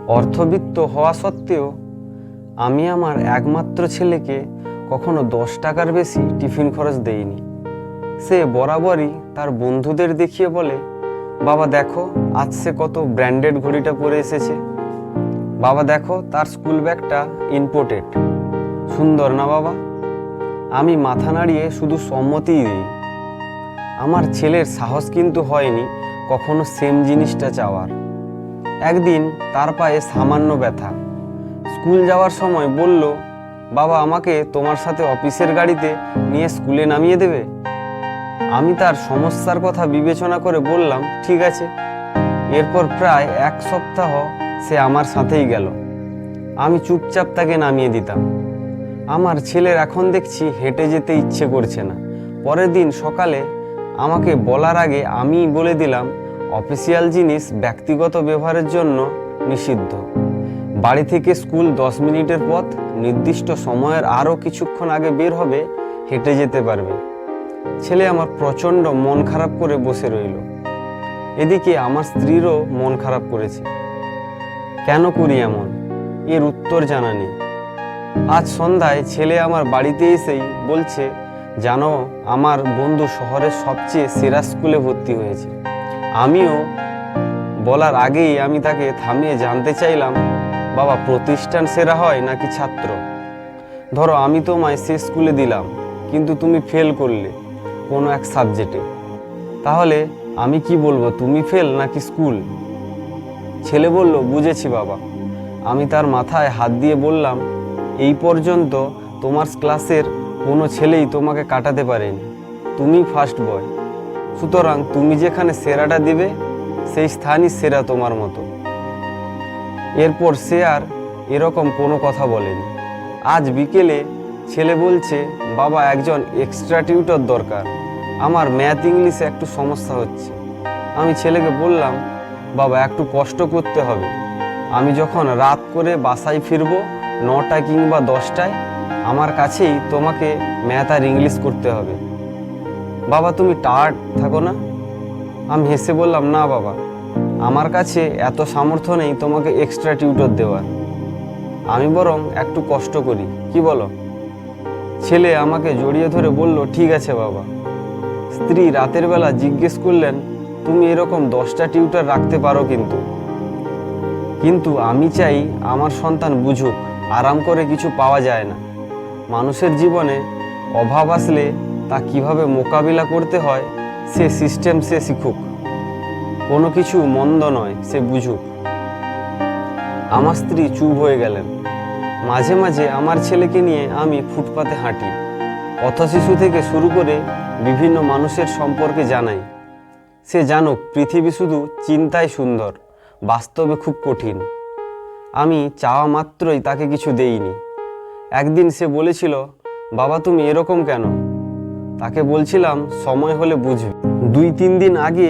অর্থবিত্ত হওয়া সত্ত্বেও আমি আমার একমাত্র ছেলেকে কখনো 10 টাকার বেশি টিফিন খরচ দেইনি। সে বরাবরই তার বন্ধুদের দেখিয়ে বলে, বাবা দেখো আজ সে কত ব্র্যান্ডেড ঘড়িটা পরে এসেছে, বাবা দেখো তার স্কুল ব্যাগটা ইম্পোর্টেড, সুন্দর না বাবা? আমি মাথা নাড়িয়ে শুধু সম্মতিই দিই। আমার ছেলের সাহস কিন্তু হয়নি কখনো সেম জিনিসটা চাওয়ার। একদিন তার পায়ে সামান্য ব্যথা, স্কুল যাওয়ার সময় বলল, বাবা আমাকে তোমার সাথে অফিসের গাড়িতে নিয়ে স্কুলে নামিয়ে দেবে? আমি তার সমস্যার কথা বিবেচনা করে বললাম, ঠিক আছে। এরপর প্রায় 1 সপ্তাহ সে আমার সাথেই গেল। আমি চুপচাপ তাকে নামিয়ে দিতাম। আমার ছেলের এখন দেখছি হেঁটে যেতে ইচ্ছে করছে না। পরের দিন সকালে আমাকে বলার আগে আমি বলে দিলাম, অফিসিয়াল জিনিস ব্যক্তিগত ব্যবহারের জন্য নিষিদ্ধ। বাড়ি থেকে স্কুল 10 মিনিটের পথ, নির্দিষ্ট সময়ের আরও কিছুক্ষণ আগে বের হবে, হেঁটে যেতে পারবে। ছেলে আমার প্রচণ্ড মন খারাপ করে বসে রইল। এদিকে আমার স্ত্রীরও মন খারাপ করেছে। কেন করি এমন, এর উত্তর জানা নেই। আজ সন্ধ্যায় ছেলে আমার বাড়িতে এসেই বলছে, জানো আমার বন্ধু শহরের সবচেয়ে সেরা স্কুলে ভর্তি হয়েছে। আমিও বলার আগেই আমি তাকে থামিয়ে জানতে চাইলাম, বাবা প্রতিষ্ঠান সেরা হয় নাকি ছাত্র? ধরো আমি তোমায় সে স্কুলে দিলাম, কিন্তু তুমি ফেল করলে কোনো এক সাবজেক্টে, তাহলে আমি কি বলবো, তুমি ফেল নাকি স্কুল? ছেলে বলল, বুঝেছি বাবা। আমি তার মাথায় হাত দিয়ে বললাম, এই পর্যন্ত তোমার ক্লাসের কোনো ছেলেই তোমাকে কাটাতে পারেনি, তুমি ফার্স্ট বয়, সুতরাং তুমি যেখানে সেরাটা দিবে সেই স্থানই সেরা তোমার মতো। এরপর সে আর এরকম কোনো কথা বলেনি। আজ বিকেলে ছেলে বলছে, বাবা একজন এক্সট্রা টিউটর দরকার, আমার ম্যাথ ইংলিশে একটু সমস্যা হচ্ছে। আমি ছেলেকে বললাম, বাবা একটু কষ্ট করতে হবে, আমি যখন রাত করে বাসায় ফিরবো 9টা কিংবা 10টায়, আমার কাছেই তোমাকে ম্যাথ আর ইংলিশ করতে হবে। বাবা তুমি টায়ার্ড থাকো না? আমি হেসে বললাম, না বাবা, আমার কাছে এত সামর্থ্য নেই তোমাকে এক্সট্রা টিউটর দেওয়ার, আমি বরং একটু কষ্ট করি, কি বলো? ছেলে আমাকে জড়িয়ে ধরে বলল, ঠিক আছে বাবা। স্ত্রী রাতের বেলা জিজ্ঞেস করলেন, তুমি এরকম 10টা টিউটর রাখতে পারো কিন্তু আমি চাই আমার সন্তান বুঝুক আরাম করে কিছু পাওয়া যায় না। মানুষের জীবনে অভাব আসলে তা কিভাবে মোকাবিলা করতে হয় সে সিস্টেম সে শিখুক, কোনো কিছু মন্দ নয় সে বুঝুক। আমার স্ত্রী চুপ হয়ে গেলেন। মাঝে মাঝে আমার ছেলেকে নিয়ে আমি ফুটপাতে হাঁটি, পথশিশু থেকে শুরু করে বিভিন্ন মানুষের সম্পর্কে জানাই। সে জানুক পৃথিবী শুধু চিন্তায় সুন্দর, বাস্তবে খুব কঠিন। আমি চাওয়া মাত্রই তাকে কিছু দেইনি। একদিন সে বলেছিল, বাবা তুমি এরকম কেন? তাকে বলছিলাম, সময় হলে বুঝবে। 2-3 দিন আগে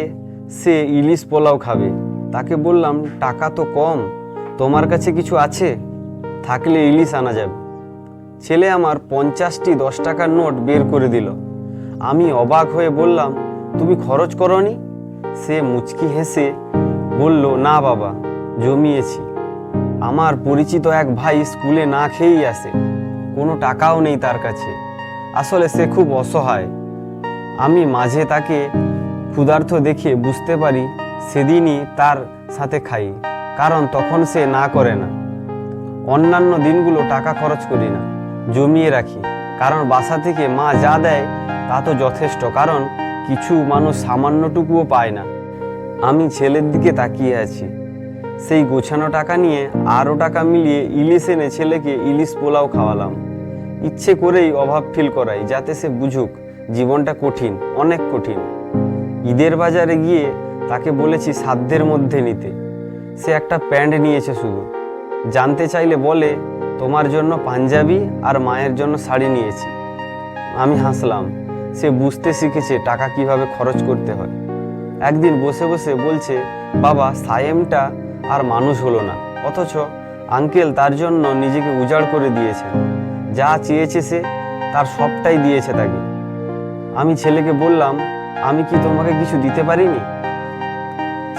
সে ইলিশ পোলাও খাবে, তাকে বললাম, টাকা তো কম, তোমার কাছে কিছু আছে? থাকলে ইলিশ আনা যাবে। ছেলে আমার 50টি 10 টাকার নোট বের করে দিল। আমি অবাক হয়ে বললাম, তুমি খরচ করনি? সে মুচকি হেসে বলল, না বাবা, জমিয়েছি। আমার পরিচিত এক ভাই স্কুলে না খেয়েই আসে, কোনো টাকাও নেই তার কাছে। আসলে সে খুব অসহায়। আমি মাঝে তাকে ক্ষুধার্ত দেখে বুঝতে পারি, সেদিনই তার সাথে খাই, কারণ তখন সে না করে না। অন্যান্য দিনগুলো টাকা খরচ করি না, জমিয়ে রাখি, কারণ বাসা থেকে মা যা দেয় তা তো যথেষ্ট, কারণ কিছু মানুষ সামান্যটুকুও পায় না। আমি ছেলের দিকে তাকিয়ে আছি। সেই গোছানো টাকা নিয়ে আরও টাকা মিলিয়ে ইলিশ এনে ছেলেকে ইলিশ পোলাও খাওয়ালাম। ইচ্ছে করেই অভাব ফিল করাই, যাতে সে বুঝুক জীবনটা কঠিন, অনেক কঠিন। ঈদের বাজারে গিয়ে তাকে বলেছি সাধ্যের মধ্যে নিতে। সে একটা প্যান্ট নিয়েছে শুধু। জানতে চাইলে বলে, তোমার জন্য পাঞ্জাবি আর মায়ের জন্য শাড়ি নিয়েছি। আমি হাসলাম। সে বুঝতে শিখেছে টাকা কিভাবে খরচ করতে হয়। একদিন বসে বসে বলছে, বাবা সায়েমটা আর মানুষ হলো না, অথচ আঙ্কেল তার জন্য নিজেকে উজাড় করে দিয়েছেন। যা চেয়েছে সে তার সবটাই দিয়েছে তাকে। আমি ছেলেকে বললাম, আমি কি তোমাকে কিছু দিতে পারিনি?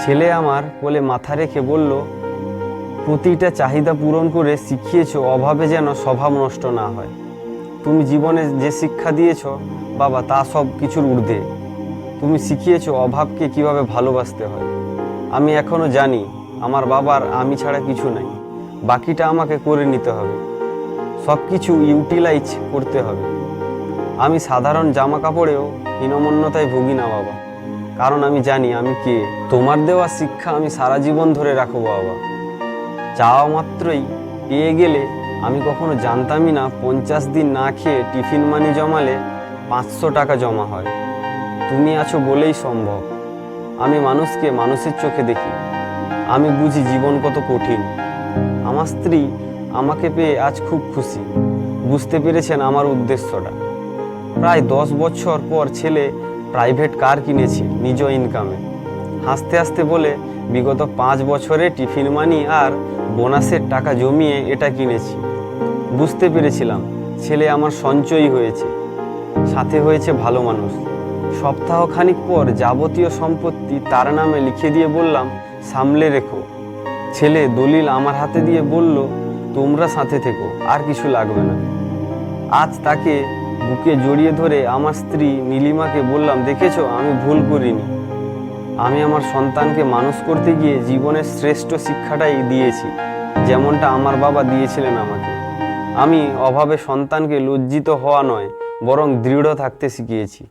ছেলে আমার কোলে মাথা রেখে বলল, প্রতিটা চাহিদা পূরণ করে শিখিয়েছো অভাবে যেন স্বভাব নষ্ট না হয়। তুমি জীবনে যে শিক্ষা দিয়েছো বাবা, তা সব কিছুর ঊর্ধ্বে। তুমি শিখিয়েছো অভাবকে কিভাবে ভালোবাসতে হয়। আমি এখনো জানি আমার বাবার আমি ছাড়া কিছু নাই, বাকিটা আমাকে করে নিতে হবে, সব কিছু ইউটিলাইজ করতে হবে। আমি সাধারণ জামা কাপড়েও হীনমন্যতায় ভুগি না বাবা, কারণ আমি জানি আমি কে। তোমার দেওয়া শিক্ষা আমি সারা জীবন ধরে রাখবো বাবা। চাওয়া মাত্রই পেয়ে গেলে, আমি কখনো জানতামই না 50 দিন না খেয়ে টিফিন মানি জমালে 500 টাকা জমা হয়। তুমি আছো বলেই সম্ভব। আমি মানুষকে মানুষের চোখে দেখি, আমি বুঝি জীবন কত কঠিন। আমার স্ত্রী আমাকে পেয়ে আজ খুব খুশি, বুঝতে পেরেছেন আমার উদ্দেশ্যটা। প্রায় 10 বছর পর ছেলে প্রাইভেট কার কিনেছি নিজ ইনকামে। হাসতে হাসতে বলে, বিগত 5 বছরে টিফিন মানি আর বোনাসের টাকা জমিয়ে এটা কিনেছি। বুঝতে পেরেছিলাম ছেলে আমার সঞ্চয়ই হয়েছে, সাথে হয়েছে ভালো মানুষ। সপ্তাহ খানিক পর যাবতীয় সম্পত্তি তার নামে লিখে দিয়ে বললাম, সামলে রেখো। ছেলে দলিল আমার হাতে দিয়ে বলল, তোমরা সাথে থেকো, আর কিছু লাগবে না। আজ তাকে বুকে জড়িয়ে ধরে আমার স্ত্রী নীলিমাকে বললাম, দেখেছো আমি ভুল করিনি। আমি আমার সন্তানকে মানুষ করতে গিয়ে জীবনের শ্রেষ্ঠ শিক্ষাটাই দিয়েছি, যেমনটা আমার বাবা দিয়েছিলেন আমাকে। আমি অভাবে সন্তানকে লজ্জিত হওয়া নয়, বরং দৃঢ় থাকতে শিখিয়েছি।